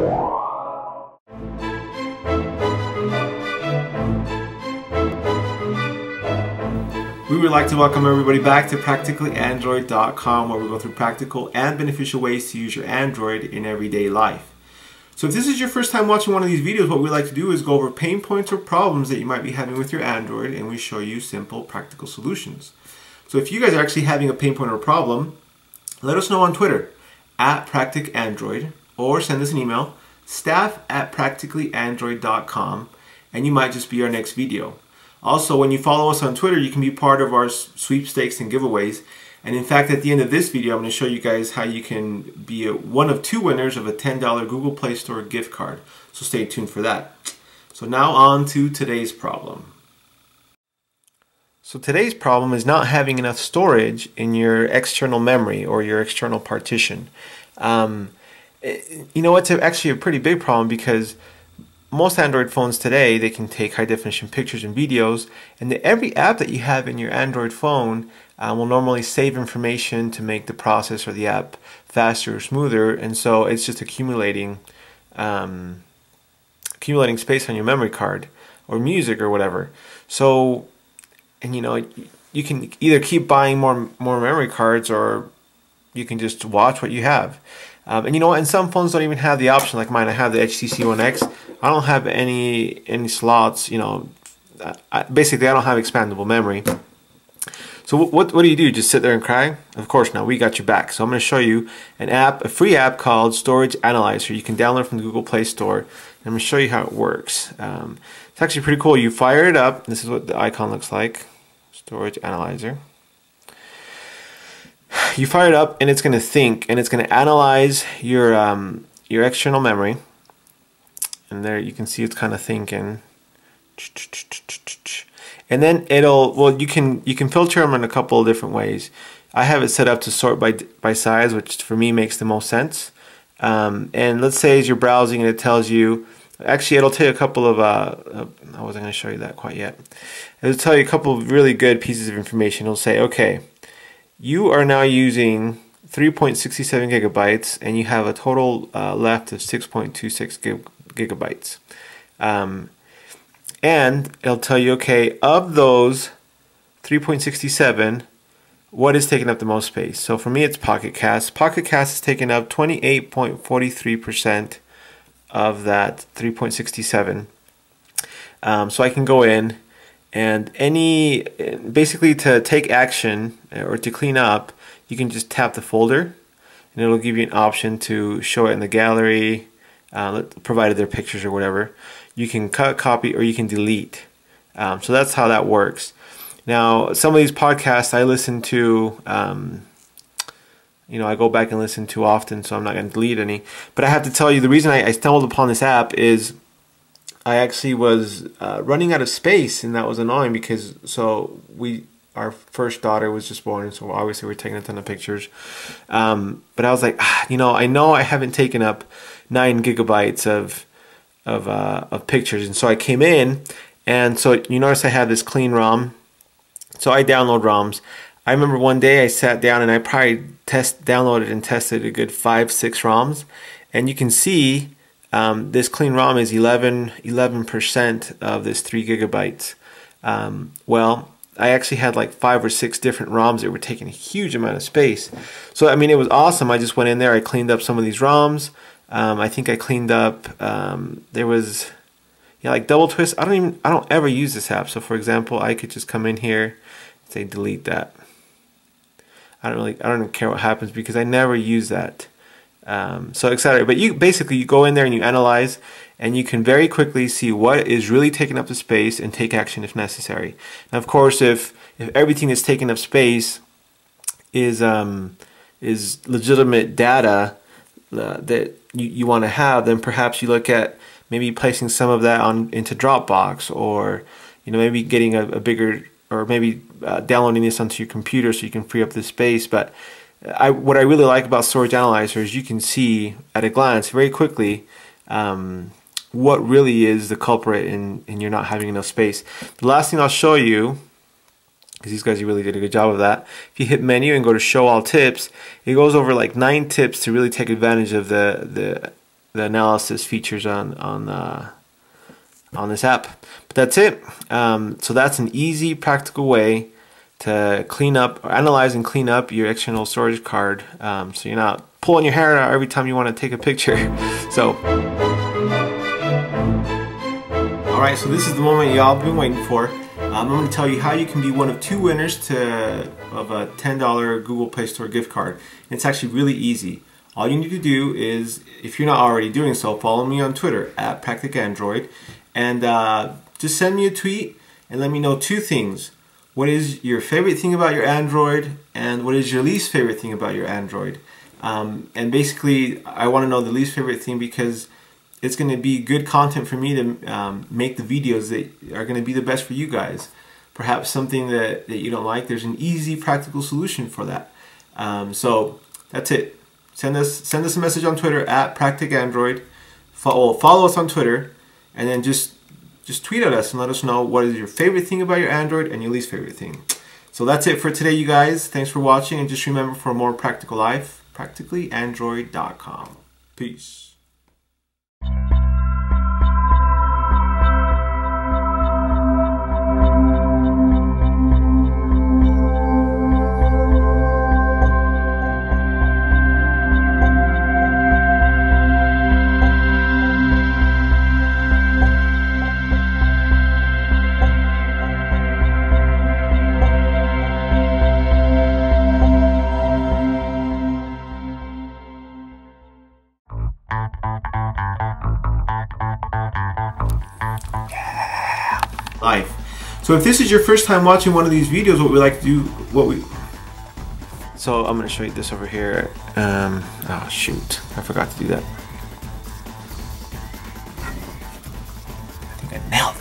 We would like to welcome everybody back to practicallyandroid.com, where we go through practical and beneficial ways to use your Android in everyday life. So if this is your first time watching one of these videos, what we like to do is go over pain points or problems that you might be having with your Android, and we show you simple practical solutions. So if you guys are actually having a pain point or a problem, let us know on Twitter @practicandroid, or send us an email, staff@practicallyandroid.com, and you might just be our next video. Also, when you follow us on Twitter, you can be part of our sweepstakes and giveaways. And in fact, at the end of this video, I'm going to show you guys how you can be one of 2 winners of a $10 Google Play Store gift card. So stay tuned for that. So now on to today's problem. So today's problem is not having enough storage in your external memory or your external partition. You know, it's actually a pretty big problem because most Android phones today, they can take high definition pictures and videos, and every app that you have in your Android phone will normally save information to make the process or the app faster or smoother, and so it's just accumulating space on your memory card or music or whatever. So, and you know, you can either keep buying more memory cards, or you can just watch what you have. And you know what, and some phones don't even have the option, like mine. I have the HTC One X. I don't have any slots, you know, basically I don't have expandable memory. So what do you do? Just sit there and cry? Of course not. We got your back. So I'm going to show you an app, a free app called Storage Analyzer. You can download from the Google Play Store. And I'm going to show you how it works. It's actually pretty cool. You fire it up. This is what the icon looks like. Storage Analyzer. You fire it up, and it's going to think, and it's going to analyze your external memory. And there you can see it's kind of thinking. And then you can filter them in a couple of different ways. I have it set up to sort by size, which for me makes the most sense. And let's say as you're browsing and it tells you, actually it'll tell you a couple of, I wasn't going to show you that quite yet. It'll tell you a couple of really good pieces of information. It'll say, okay, you are now using 3.67 gigabytes, and you have a total left of 6.26 gigabytes. And it'll tell you, okay, of those 3.67, what is taking up the most space? So for me, it's Pocket Cast. Pocket Cast is taking up 28.43% of that 3.67. So I can go in, and basically to take action or to clean up, you can just tap the folder, and it'll give you an option to show it in the gallery, provided they're pictures or whatever. You can cut, copy, or you can delete. So that's how that works. Now, some of these podcasts I listen to, you know, I go back and listen to often, so I'm not going to delete any. But I have to tell you, the reason I stumbled upon this app is I actually was running out of space, and that was annoying because our first daughter was just born, so obviously we're taking a ton of pictures. But I was like, you know I haven't taken up 9 gigabytes of pictures, and so I came in, and so you notice I have this clean ROM. So I download ROMs. I remember one day I sat down and I probably downloaded and tested a good 5-6 ROMs, and you can see this clean ROM is 11% of this 3 gigabytes. Well, I actually had like 5 or 6 different ROMs that were taking a huge amount of space. So I mean, it was awesome. I just went in there, I cleaned up some of these ROMs. I think I cleaned up. There was, like double twist. I don't ever use this app. So for example, I could just come in here, and say delete that. I don't even care what happens because I never use that. So excited. But you go in there and you analyze, and you can very quickly see what is really taking up the space and take action if necessary. Now, of course, if everything that's taking up space is legitimate data that you want to have, then perhaps you look at maybe placing some of that into Dropbox, or maybe getting a bigger, or maybe downloading this onto your computer so you can free up the space. But what I really like about Storage Analyzer is you can see at a glance very quickly what really is the culprit in you're not having enough space. The last thing I'll show you, because these guys really did a good job of that, if you hit menu and go to show all tips, it goes over like 9 tips to really take advantage of the the analysis features on this app. But that's it. So that's an easy, practical way to clean up, or analyze and clean up your external storage card, so you're not pulling your hair out every time you want to take a picture. So, all right, so this is the moment y'all been waiting for. I'm going to tell you how you can be one of 2 winners of a $10 Google Play Store gift card. And it's actually really easy. All you need to do is, if you're not already doing so, follow me on Twitter at PracticAndroid, and just send me a tweet and let me know 2 things. What is your favorite thing about your Android, and what is your least favorite thing about your Android? And basically, I want to know the least favorite thing because it's going to be good content for me to make the videos that are going to be the best for you guys. Perhaps something that you don't like, there's an easy, practical solution for that. So that's it. Send us a message on Twitter at PracticAndroid. Follow us on Twitter, and then just tweet at us and let us know what is your favorite thing about your Android and your least favorite thing. So that's it for today, you guys. Thanks for watching, and just remember, for a more practical life, practicallyandroid.com. Peace. Life. So if this is your first time watching one of these videos, what we like to do, so I'm going to show you this over here. Oh shoot, I forgot to do that. I think I nailed it.